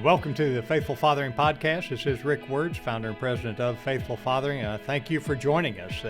Welcome to the Faithful Fathering Podcast. This is Rick Words, founder and president of Faithful Fathering. Thank you for joining us.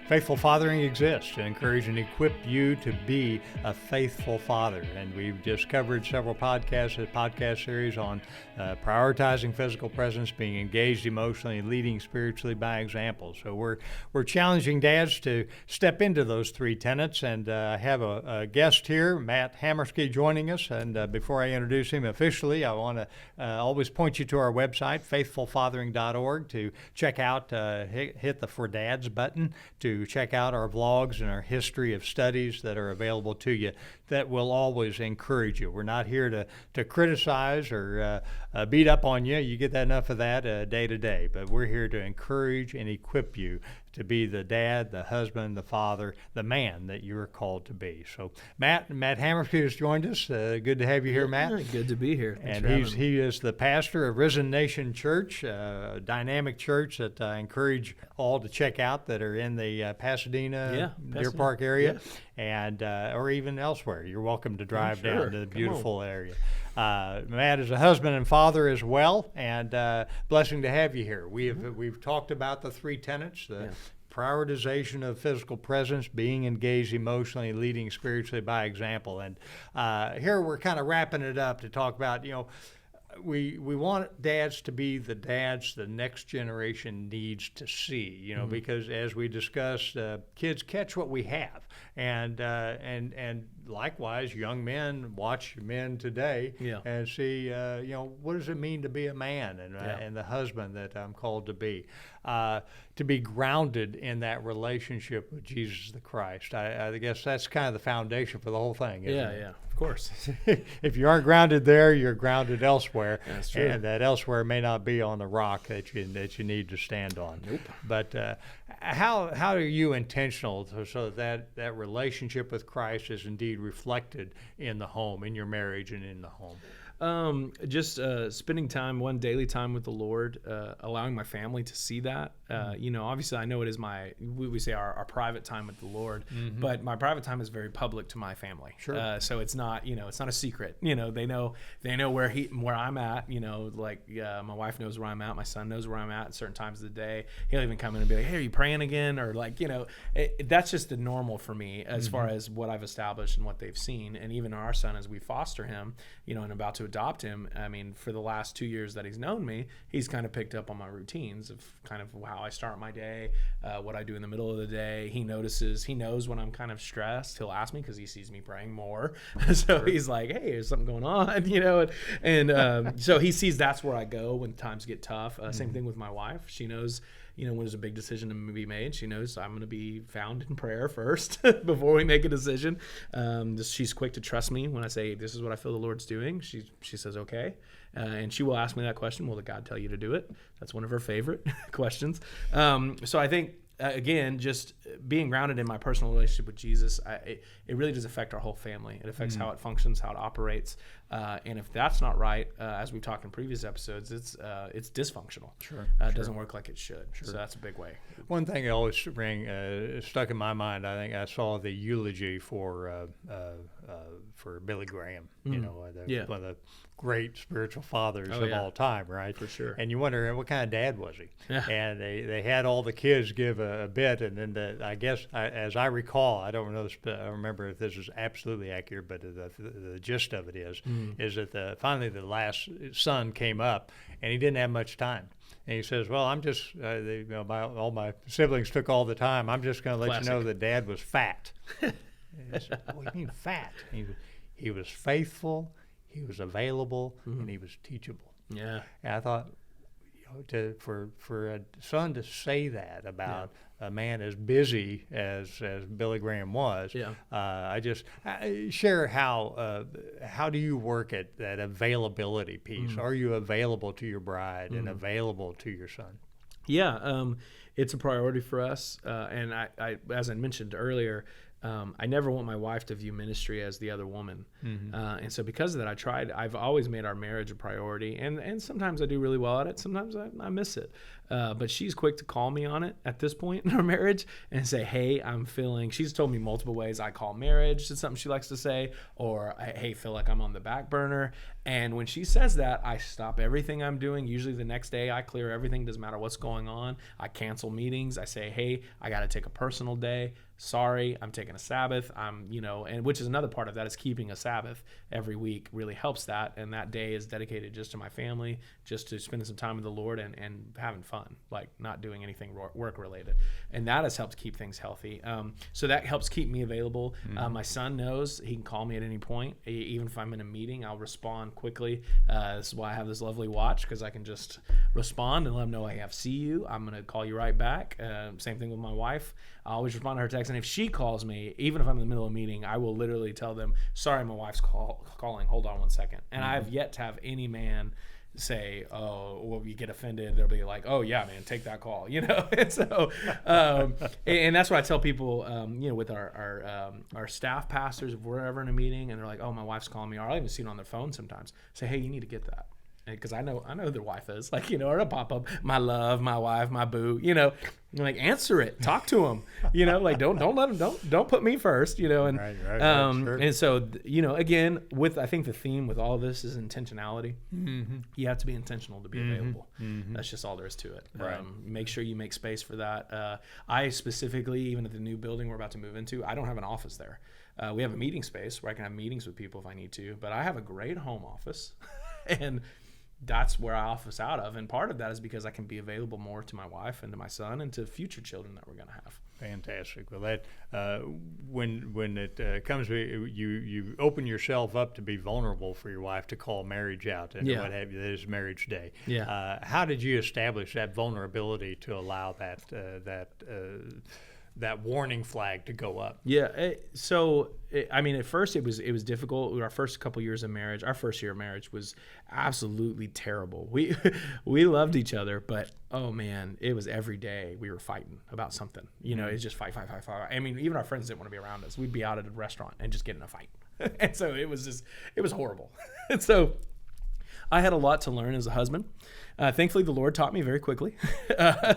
Faithful Fathering exists to encourage and equip you to be a faithful father. And we've just covered several podcasts, a podcast series on prioritizing physical presence, being engaged emotionally, and leading spiritually by example. So we're challenging dads to step into those three tenets. And I have a guest here, Matt Hammersky, joining us. And before I introduce him officially, I want to always point you to our website, faithfulfathering.org, to check out, hit the For Dads button to check out our vlogs and our history of studies that are available to you that will always encourage you. We're not here to criticize or beat up on you. You get enough of that day to day, but we're here to encourage and equip you to be the dad, the husband, the father, the man that you're called to be. So Matt Hammersky has joined us. Good to have you here, Matt. Good to be here. Thanks and he is the pastor of Risen Nation Church, a dynamic church that I encourage all to check out that are in the Pasadena, Deer Park area, and or even elsewhere. You're welcome to drive down to the beautiful area. Matt is a husband and father as well, and blessing to have you here. We've talked about the three tenets, prioritization of physical presence, being engaged emotionally, leading spiritually by example. And here we're kind of wrapping it up to talk about, we want dads to be the dads the next generation needs to see, because as we discussed, kids catch what we have. And likewise, young men watch men today and see, what does it mean to be a man and the husband that I'm called to be grounded in that relationship with Jesus the Christ. I guess that's kind of the foundation for the whole thing, isn't it? Yeah, of course. If you aren't grounded there, you're grounded elsewhere. That's true. And that elsewhere may not be on the rock that you need to stand on. Nope. But how are you intentional so that relationship with Christ is indeed reflected in the home, in your marriage and in the home? Just spending daily time with the Lord, allowing my family to see that. Obviously I know it is we say our private time with the Lord, but my private time is very public to my family. Sure. So it's not, it's not a secret. They know where I'm at. My wife knows where I'm at. My son knows where I'm at certain times of the day. He'll even come in and be like, "Hey, are you praying again?" Or that's just the normal for me as far as what I've established and what they've seen. And even our son, as we foster him, and about to adopt him, for the last 2 years that he's known me, he's kind of picked up on my routines of kind of how I start my day, what I do in the middle of the day. He knows when I'm kind of stressed. He'll ask me because he sees me praying more. So he's like, "Hey, there's something going on," and so he sees that's where I go when times get tough. Same thing with my wife. She knows, when there's a big decision to be made, she knows I'm going to be found in prayer first before we make a decision. She's quick to trust me when I say, "This is what I feel the Lord's doing." She says, "Okay." And she will ask me that question, "Will God tell you to do it?" That's one of her favorite questions. So I think, again, just being grounded in my personal relationship with Jesus, it really does affect our whole family. It affects how it functions, how it operates. And if that's not right, as we've talked in previous episodes, it's dysfunctional. Sure. It doesn't work like it should. Sure. So that's a big way. One thing that always stuck in my mind, I think I saw the eulogy for Billy Graham, one of the great spiritual fathers of all time, right? For sure. And you wonder, what kind of dad was he? Yeah. And they had all the kids give a bit, and then as I recall, I don't remember if this is absolutely accurate, but the gist of it is that finally the last son came up, and he didn't have much time. And he says, "Well, I'm just, all my siblings took all the time. I'm just going to let you know that Dad was fat." I said, "What do you mean fat?" He was faithful, he was available, and he was teachable. Yeah. And I thought, for a son to say that about a man as busy as Billy Graham was, share how do you work at that availability piece? Are you available to your bride and available to your son? Yeah, it's a priority for us, and I as I mentioned earlier, I never want my wife to view ministry as the other woman. And so because of that, I've always made our marriage a priority. And sometimes I do really well at it. Sometimes I miss it. But she's quick to call me on it at this point in our marriage and say, "Hey, she's told me multiple ways I call marriage." It's something she likes to say. Or, "Hey, feel like I'm on the back burner." And when she says that, I stop everything I'm doing. Usually the next day I clear everything, doesn't matter what's going on. I cancel meetings. I say, hey, I got to take a personal day. Sorry, I'm taking a Sabbath. And which is another part of that is keeping a Sabbath every week really helps that. And that day is dedicated just to my family, just to spending some time with the Lord and having fun, like not doing anything work related. And that has helped keep things healthy. So that helps keep me available. My son knows he can call me at any point. Even if I'm in a meeting, I'll respond quickly. This is why I have this lovely watch, because I can just respond and let him know I have see you. I'm going to call you right back. Same thing with my wife. I always respond to her text. And if she calls me, even if I'm in the middle of a meeting, I will literally tell them, sorry, my wife's calling. Hold on one second. And I have yet to have any man say, oh, well, you get offended. They'll be like, oh, yeah, man, take that call, And so, and that's what I tell people, with our staff pastors, if we're ever in a meeting and they're like, oh, my wife's calling me, or I'll even see it on their phone sometimes, say, hey, you need to get that. Because I know who their wife is, or it'll pop up, my love, my wife, my boo, like answer it, talk to them, don't let them, don't put me first, and right, sure. And so again, I think the theme with all of this is intentionality. You have to be intentional to be available. That's just all there is to it. Right. Make sure you make space for that. I specifically, even at the new building we're about to move into, I don't have an office there. We have a meeting space where I can have meetings with people if I need to, but I have a great home office, and that's where I office out of. And part of that is because I can be available more to my wife and to my son and to future children that we're going to have. Fantastic. Well, that when it comes to you open yourself up to be vulnerable for your wife to call marriage out and what have you. That is marriage day. Yeah. How did you establish that vulnerability to allow that warning flag to go up? Yeah. At first it was difficult. Our first couple years of marriage, our first year of marriage was absolutely terrible. We loved each other, but oh man, it was every day we were fighting about something. It's just fight. Even our friends didn't want to be around us. We'd be out at a restaurant and just get in a fight. And so it was horrible. And so I had a lot to learn as a husband. Thankfully, the Lord taught me very quickly,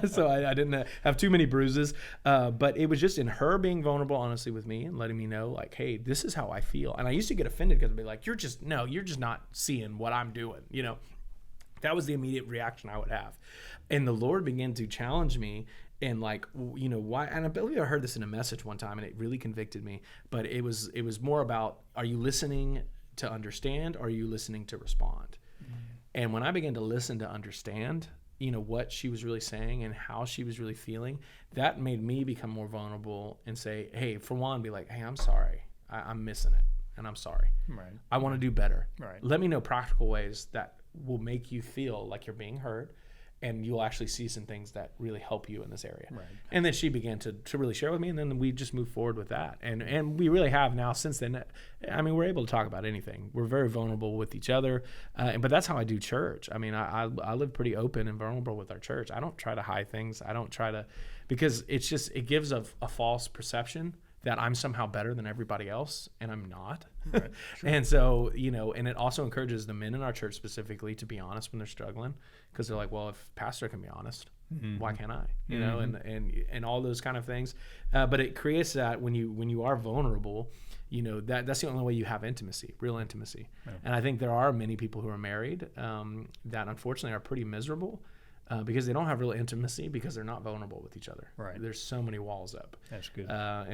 so I didn't have too many bruises. But it was just in her being vulnerable, honestly, with me and letting me know, like, hey, this is how I feel. And I used to get offended because I'd be like, you're just not seeing what I'm doing. That was the immediate reaction I would have. And the Lord began to challenge me. And why? And I believe I heard this in a message one time, and it really convicted me. But it was more about, are you listening to understand, or are you listening to respond? And when I began to listen to understand, what she was really saying and how she was really feeling, that made me become more vulnerable and say, hey, for one, be like, hey, I'm sorry. I'm missing it, and I'm sorry. Right. I want to do better. Right. Let me know practical ways that will make you feel like you're being heard, and you'll actually see some things that really help you in this area. Right. And then she began to really share with me, and then we just moved forward with that. And we really have now since then. We're able to talk about anything. We're very vulnerable with each other, but that's how I do church. I live pretty open and vulnerable with our church. I don't try to hide things. I don't try to, because it gives a false perception that I'm somehow better than everybody else, and I'm not. Right, sure. And so, and it also encourages the men in our church specifically to be honest when they're struggling, because they're like, well, if pastor can be honest, why can't I? And all those kind of things. But it creates that when you are vulnerable, that's the only way you have intimacy, real intimacy. Yeah. And I think there are many people who are married that unfortunately are pretty miserable. Because they don't have real intimacy, because they're not vulnerable with each other. Right. There's so many walls up. That's good.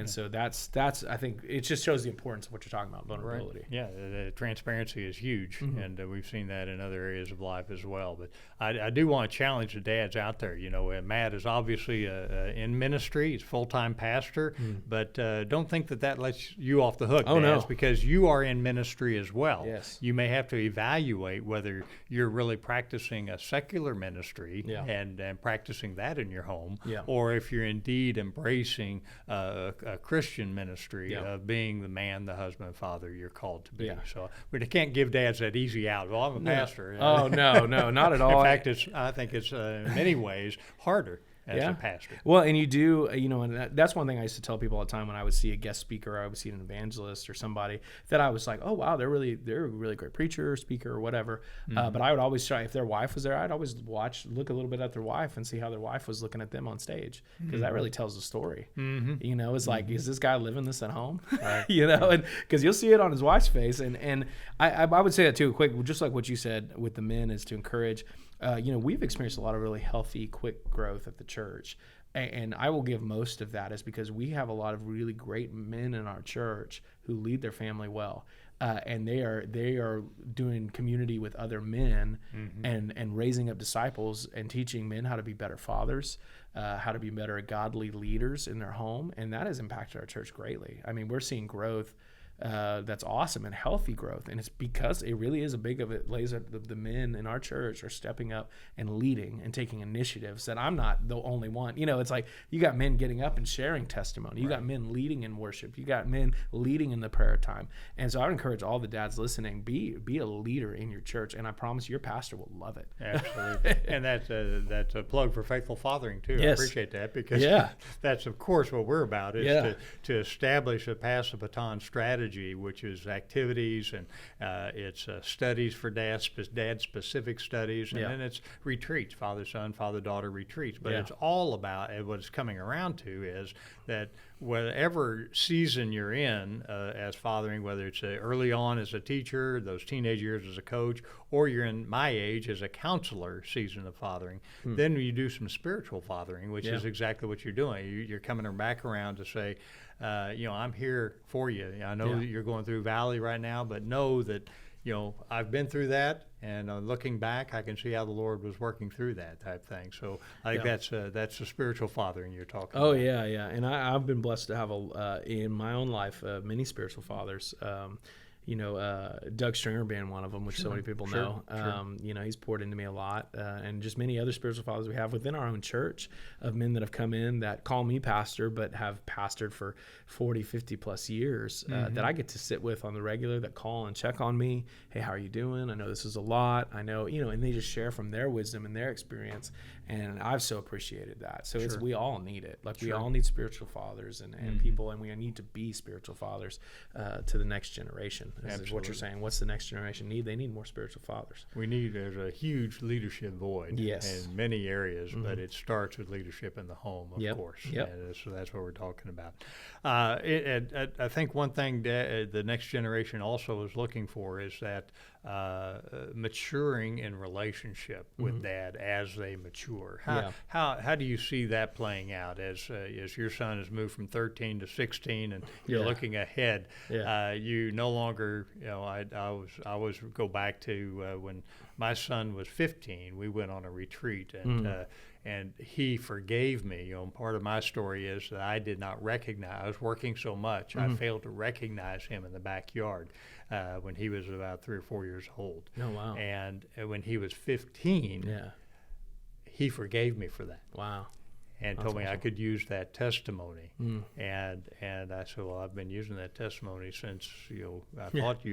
So that's I think it just shows the importance of what you're talking about, vulnerability. Right. Yeah, the transparency is huge, and we've seen that in other areas of life as well. But I do want to challenge the dads out there. Matt is obviously in ministry. He's a full-time pastor, but don't think that lets you off the hook, dads, because you are in ministry as well. Yes. You may have to evaluate whether you're really practicing a secular ministry and practicing that in your home, or if you're indeed embracing a Christian ministry of being the man, the husband, father you're called to be. So we can't give dads that easy out. Well, I'm a pastor. Oh, no, not at all. In fact, I think it's in many ways harder. as a pastor. Well, and you do, and that's one thing I used to tell people all the time when I would see a guest speaker, or I would see an evangelist or somebody that I was like, oh wow, they're a really great preacher or speaker or whatever. But I would always try, if their wife was there, I'd always look a little bit at their wife and see how their wife was looking at them on stage, because that really tells the story. It's like, is this guy living this at home? Right. And because you'll see it on his wife's face. And I would say that too, quick, just like what you said with the men, is to encourage. We've experienced a lot of really healthy, quick growth at the church. And I will give most of that is because we have a lot of really great men in our church who lead their family well. And they are doing community with other men and raising up disciples and teaching men how to be better fathers, how to be better godly leaders in their home. And that has impacted our church greatly. I mean, we're seeing growth that's awesome and healthy growth, and it's because it really is the men in our church are stepping up and leading and taking initiatives that I'm not the only one. It's like you got men getting up and sharing testimony, you got men leading in worship, you got men leading in the prayer time. And so I would encourage all the dads listening, be a leader in your church, and I promise your pastor will love it. Absolutely. And that's a plug for Faithful Fathering too. Yes. I appreciate that, because that's of course what we're about, is to establish a pass the baton strategy, which is activities and it's studies for dad-specific studies, and then it's retreats, father-son, father-daughter retreats. But it's all about, and what it's coming around to is that whatever season you're in as fathering, whether it's early on as a teacher, those teenage years as a coach, or you're in my age as a counselor season of fathering, then you do some spiritual fathering, which is exactly what you're doing. You're coming back around to say, I'm here for you. I know that you're going through valley right now, but know that, I've been through that, and looking back, I can see how the Lord was working through that type thing. So I think that's the spiritual fathering you're talking about. Oh, yeah. And I've been blessed to have, in my own life, many spiritual fathers. Doug Stringer being one of them, which so many people know. He's poured into me a lot, and just many other spiritual fathers we have within our own church, of men that have come in that call me pastor, but have pastored for 40, 50 plus years, that I get to sit with on the regular, that call and check on me. Hey, how are you doing? I know this is a lot. I know, and they just share from their wisdom and their experience. And I've so appreciated that. So we all need it. Like we all need spiritual fathers and people, and we need to be spiritual fathers to the next generation. Is what you're saying. What's the next generation need? They need more spiritual fathers. There's a huge leadership void in many areas, but it starts with leadership in the home, of course. And so that's what we're talking about. I think one thing that the next generation also is looking for is that maturing in relationship with dad as they mature. How do you see that playing out as your son has moved from 13 to 16 and you're looking ahead? You no longer, I always go back to when my son was 15, we went on a retreat, and he forgave me. Part of my story is that I did not recognize, I was working so much, I failed to recognize him in the backyard when he was about 3 or 4 years old. Oh, wow. And when he was 15, he forgave me for that. Wow. And told me I could use that testimony. And I said, well, I've been using that testimony since, I thought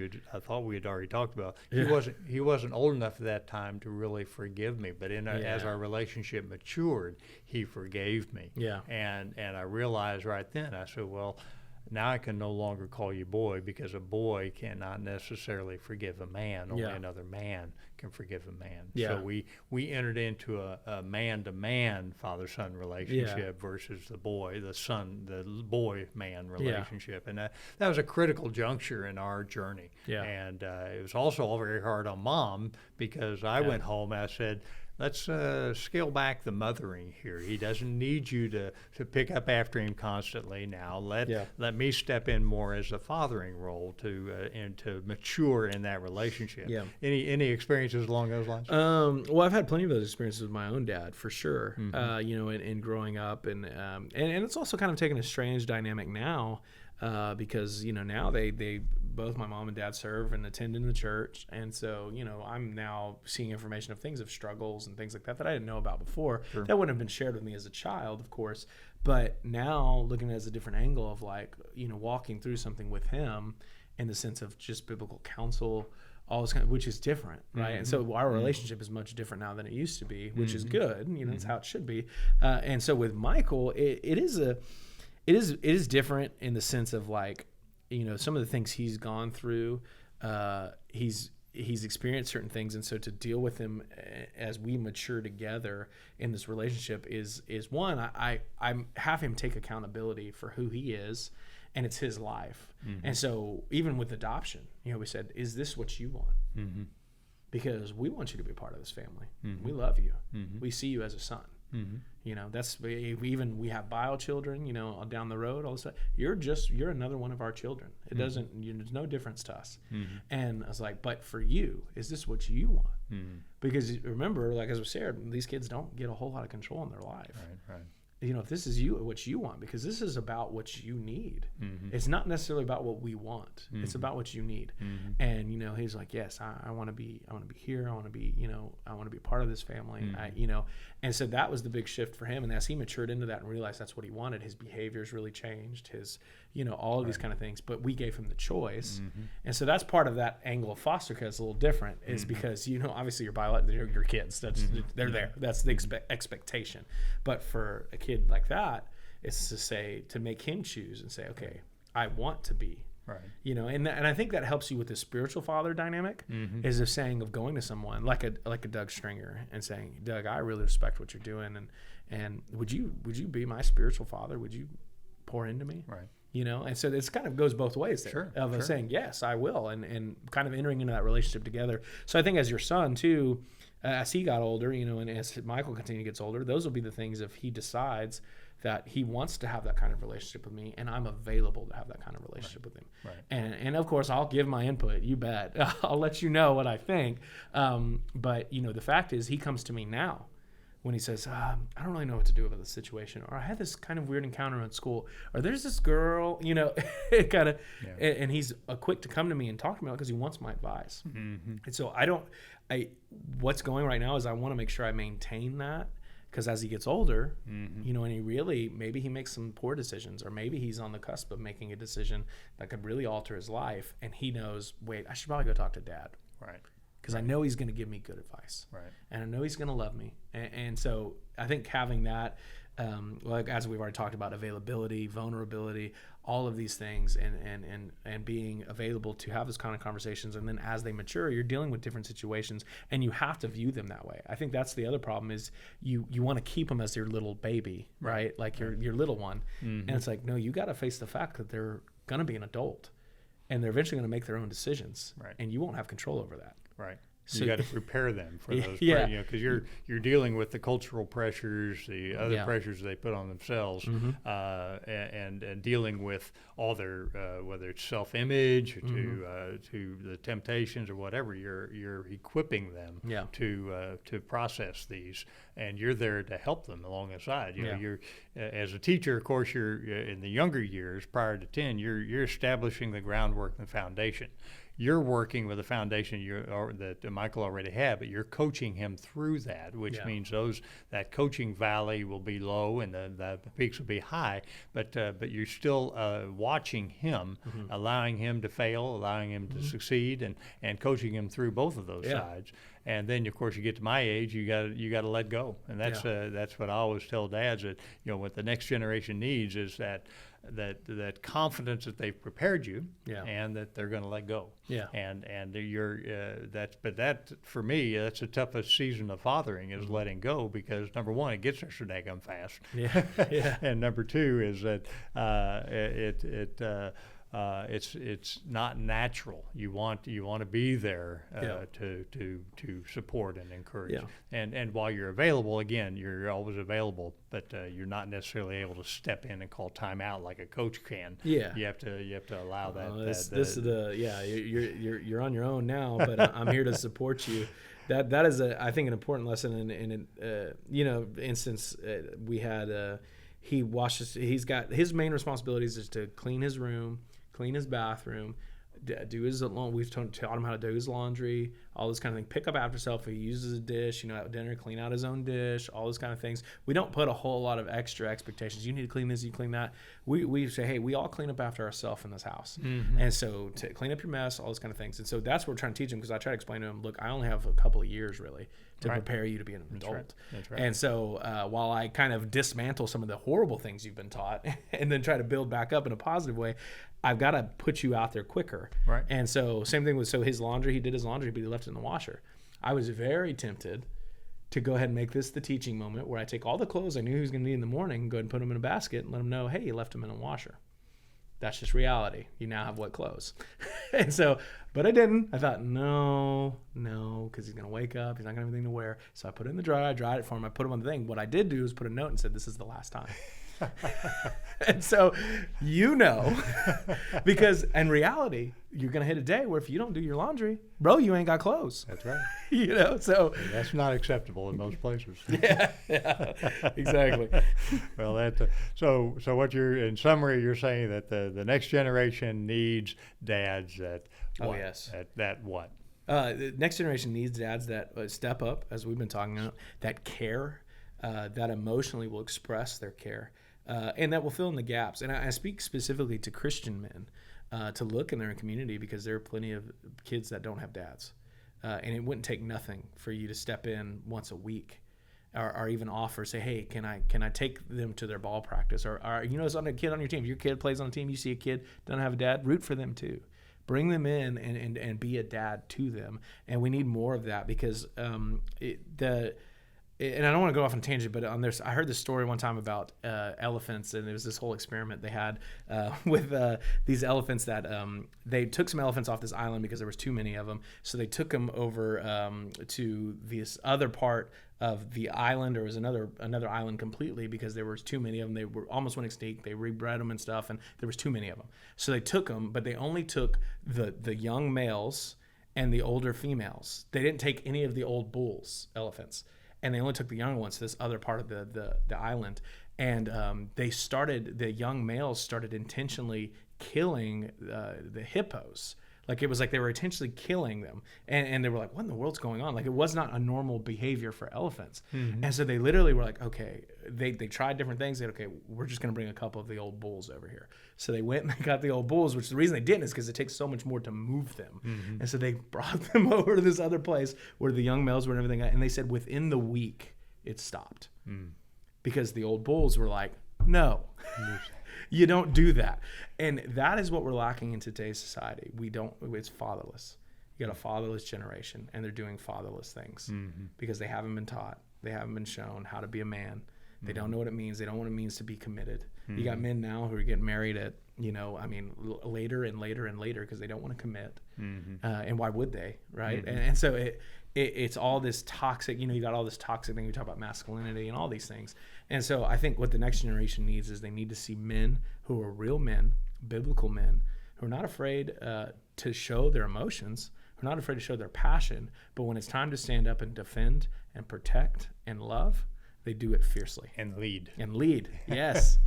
we had already talked about. He wasn't old enough at that time to really forgive me, but as our relationship matured, he forgave me. And I realized right then, I said, well, now I can no longer call you boy, because a boy cannot necessarily forgive a man. Only another man can forgive a man. So we entered into a man-to-man father-son relationship versus the boy-man relationship. And that was a critical juncture in our journey. And it was also all very hard on Mom, because I went home and I said, let's scale back the mothering here. He doesn't need you to pick up after him constantly now. Let me step in more as a fathering role and to mature in that relationship. Any experiences along those lines? Well, I've had plenty of those experiences with my own dad, for sure. In growing up, and it's also kind of taken a strange dynamic now. Because now they both, my mom and dad, serve and attend in the church, and so I'm now seeing information of things, of struggles and things like that I didn't know about before. That wouldn't have been shared with me as a child, of course, but now looking at it as a different angle of walking through something with him in the sense of just biblical counsel all this kind of, which is different, right? And so our relationship is much different now than it used to be, which is good. You know, it's how it should be. And so with Michael, it is different in the sense of like, you know, some of the things he's gone through, he's experienced certain things, and so to deal with him as we mature together in this relationship is one, I have him take accountability for who he is, and it's his life. And so even with adoption, you know, we said, is this what you want? Because we want you to be part of this family. We love you. We see you as a son. You know, we have bio children, you know, down the road, all of a sudden, you're another one of our children. It doesn't, there's no difference to us. And I was like, but for you, is this what you want? Because remember, like as we said, these kids don't get a whole lot of control in their life. Right. You know, if this is what you want, because this is about what you need. It's not necessarily about what we want. It's about what you need. And, you know, he's like, yes, I want to be here. I want to be, you know, I want to be part of this family. You know, and so that was the big shift for him. And as he matured into that and realized that's what he wanted, his behaviors really changed, his, you know, all of these kind of things, but we gave him the choice. And so that's part of that angle of foster care is a little different, is because, you know, obviously your kids, they're there. That's the expectation. But for a kid like that, it's to make him choose and say, okay, I want to be. Right. You know, and I think that helps you with the spiritual father dynamic, is of saying, of going to someone like a Doug Stringer and saying, Doug, I really respect what you're doing, and would you be my spiritual father? Would you pour into me? Right. You know, and so this kind of goes both ways there, of saying, yes, I will, and kind of entering into that relationship together. So I think as your son too, as he got older, you know, and as Michael continually gets older, those will be the things if he decides that he wants to have that kind of relationship with me, and I'm available to have that kind of relationship with him. Right. And of course, I'll give my input. You bet. I'll let you know what I think. But, you know, the fact is he comes to me now when he says, I don't really know what to do about this situation, or I had this kind of weird encounter at school, or there's this girl, you know, kind of, and he's quick to come to me and talk to me because he wants my advice. And so what's going right now is I want to make sure I maintain that. Because as he gets older, you know, and maybe he makes some poor decisions, or maybe he's on the cusp of making a decision that could really alter his life, and he knows, wait, I should probably go talk to Dad. Right. Because I know he's going to give me good advice. Right. And I know he's going to love me. And so I think having that, like as we've already talked about, availability, vulnerability, all of these things, and being available to have those kind of conversations. And then as they mature, you're dealing with different situations, and you have to view them that way. I think that's the other problem, is you want to keep them as your little baby, right? Like your little one. And it's like, no, you got to face the fact that they're going to be an adult, and they're eventually going to make their own decisions, and you won't have control over that. Right. So you got to prepare them for those, you know, because you're dealing with the cultural pressures, the other pressures they put on themselves, and dealing with all their whether it's self-image or to the temptations or whatever. You're equipping them to process these, and you're there to help them along the side. You know, you're as a teacher, of course, you're in the younger years prior to 10. You're establishing the groundwork and the foundation. You're working with a foundation that Michael already had, but you're coaching him through that, which means that coaching valley will be low and the peaks will be high, but you're still watching him, allowing him to fail, allowing him to succeed, and coaching him through both of those sides. And then, of course, you get to my age, you got to let go, and that's what I always tell dads, that you know what the next generation needs is that confidence that they've prepared you, and that they're going to let go. And that for me, that's the toughest season of fathering, is letting go, because number one, it gets there so daggum fast. And number two is that it's not natural. You want to be there to support and encourage. And while you're available, again, you're always available, but you're not necessarily able to step in and call timeout like a coach can. You have to allow that. You're on your own now, but I'm here to support you. That is I think an important lesson. In you know, instance, we had he's got his main responsibilities is to clean his room, clean his bathroom, do his laundry. We've taught him how to do his laundry, all this kind of thing. Pick up after himself. If he uses a dish, at dinner, clean out his own dish, all those kind of things. We don't put a whole lot of extra expectations. You need to clean this, you clean that. We say, hey, we all clean up after ourselves in this house. And so to clean up your mess, all those kind of things. And so that's what we're trying to teach him, because I try to explain to him, look, I only have a couple of years really to prepare you to be an adult. That's right. And so while I kind of dismantle some of the horrible things you've been taught and then try to build back up in a positive way, I've got to put you out there quicker. Right. And so same thing with his laundry. He did his laundry, but he left it in the washer. I was very tempted to go ahead and make this the teaching moment where I take all the clothes I knew he was going to need in the morning, go ahead and put them in a basket and let him know, hey, you left them in a washer. That's just reality. You now have wet clothes. And so, but I didn't. I thought, no, because he's going to wake up. He's not going to have anything to wear. So I put it in the dryer. I dried it for him. I put him on the thing. What I did do is put a note and said, this is the last time. And so, because in reality, you're going to hit a day where if you don't do your laundry, bro, you ain't got clothes. That's right. So that's not acceptable in most places. Yeah, exactly. Well, so what in summary, you're saying that the next generation needs dads that what? Oh, yes. That what? The next generation needs dads that step up, as we've been talking about, that care, that emotionally will express their care. And that will fill in the gaps. And I speak specifically to Christian men to look in their community, because there are plenty of kids that don't have dads. And it wouldn't take nothing for you to step in once a week or even offer, say, hey, can I take them to their ball practice? Or it's on a kid on your team. If your kid plays on a team, you see a kid doesn't have a dad, root for them too. Bring them in and be a dad to them. And we need more of that, because and I don't want to go off on a tangent, but I heard this story one time about elephants, and there was this whole experiment they had with these elephants that they took some elephants off this island because there was too many of them. So they took them over to this other part of the island, or it was another island completely, because there was too many of them. They were almost went extinct. They rebred them and stuff, and there was too many of them. So they took them, but they only took the young males and the older females. They didn't take any of the old elephants. And they only took the young ones to this other part of the island. And the young males started intentionally killing the hippos. Like, it was like they were intentionally killing them. And they were like, what in the world's going on? Like, it was not a normal behavior for elephants. Mm-hmm. And so they literally were like, okay, they tried different things. They said, okay, we're just going to bring a couple of the old bulls over here. So they went and they got the old bulls, which the reason they didn't is because it takes so much more to move them. Mm-hmm. And so they brought them over to this other place where the young males were and everything. And they said within the week, it stopped. Mm. Because the old bulls were like, no. You don't do that. And that is what we're lacking in today's society. It's fatherless. You got a fatherless generation, and they're doing fatherless things because they haven't been taught. They haven't been shown how to be a man. They don't know what it means. They don't know what it means to be committed. You got men now who are getting married at, later and later and later because they don't want to commit. And why would they, right? And so it's all this toxic, you got all this toxic thing. We talk about masculinity and all these things. And so I think what the next generation needs is they need to see men who are real men, biblical men, who are not afraid to show their emotions, who are not afraid to show their passion, but when it's time to stand up and defend and protect and love, they do it fiercely. And lead. Yes.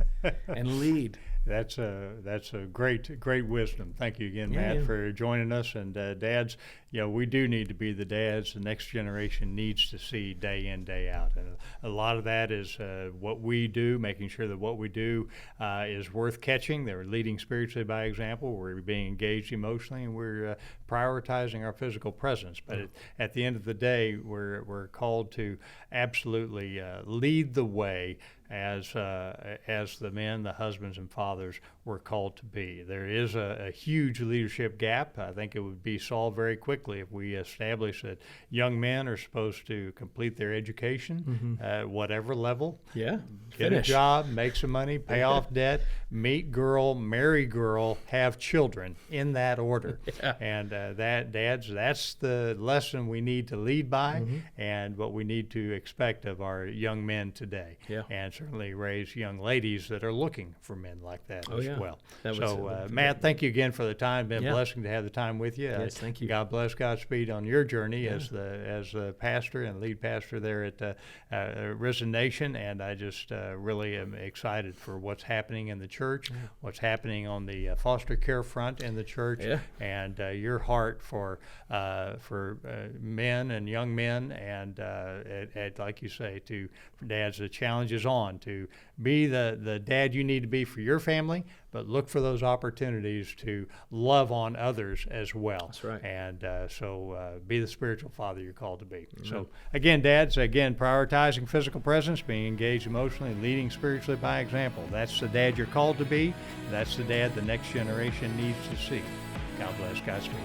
And lead. That's a great wisdom. Thank you again, Matt, for joining us. And dads, we do need to be the dads the next generation needs to see day in, day out. And a lot of that is what we do, making sure that what we do is worth catching. They're leading spiritually by example. We're being engaged emotionally, and we're prioritizing our physical presence. But at the end of the day, we're called to absolutely lead the way as the men, the husbands and fathers we're called to be. There is a huge leadership gap. I think it would be solved very quickly if we establish that young men are supposed to complete their education at whatever level. Yeah. Get a job, make some money, pay off debt, meet girl, marry girl, have children in that order. Yeah. And that's the lesson we need to lead by and what we need to expect of our young men today. Yeah. And so certainly raise young ladies that are looking for men like that as well. That so, Matt, thank you again for the time. Been a blessing to have the time with you. Yes, thank you. God bless, Godspeed on your journey as the pastor and lead pastor there at Risen Nation. And I just really am excited for what's happening in the church, what's happening on the foster care front in the church, and your heart for men and young men, and like you say, to dads, the challenge is on to be the dad you need to be for your family, but look for those opportunities to love on others as well. That's right. And so be the spiritual father you're called to be. So again, dads, prioritizing physical presence, being engaged emotionally, leading spiritually by example. That's the dad you're called to be. That's the dad the next generation needs to see. God bless. Godspeed.